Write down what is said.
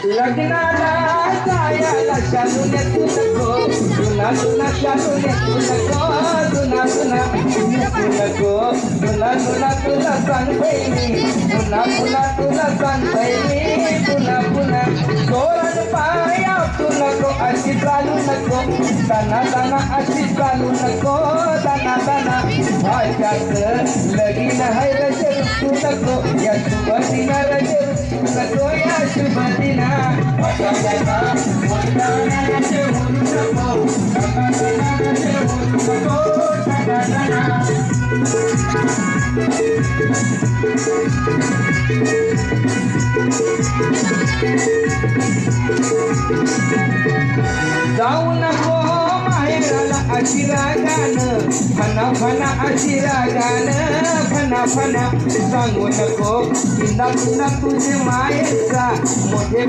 लग्नाला जायला शालू नेतू नको, जुना जुना शालू नेतू नको, जुना जुना नेतू नको, जुना जुना तुला सांगतोय मी, पुन्हा पुन्हा तुला सांगतोय मी, पुन्हा पुन्हा तोरण पाया तू नको, अशी चालू नको, दाना दाना अशी चालू नको, दाना दाना भाषाच लगीन है रजे तू नको, या शुभ दिना रजे नको, या शुभ दिना जाऊ नको माहेराला अशी रागानं, फना फना अशी रागानं, फना फना सांगू नको, पुन्हा पुन्हा तुझे मायेचा मोठे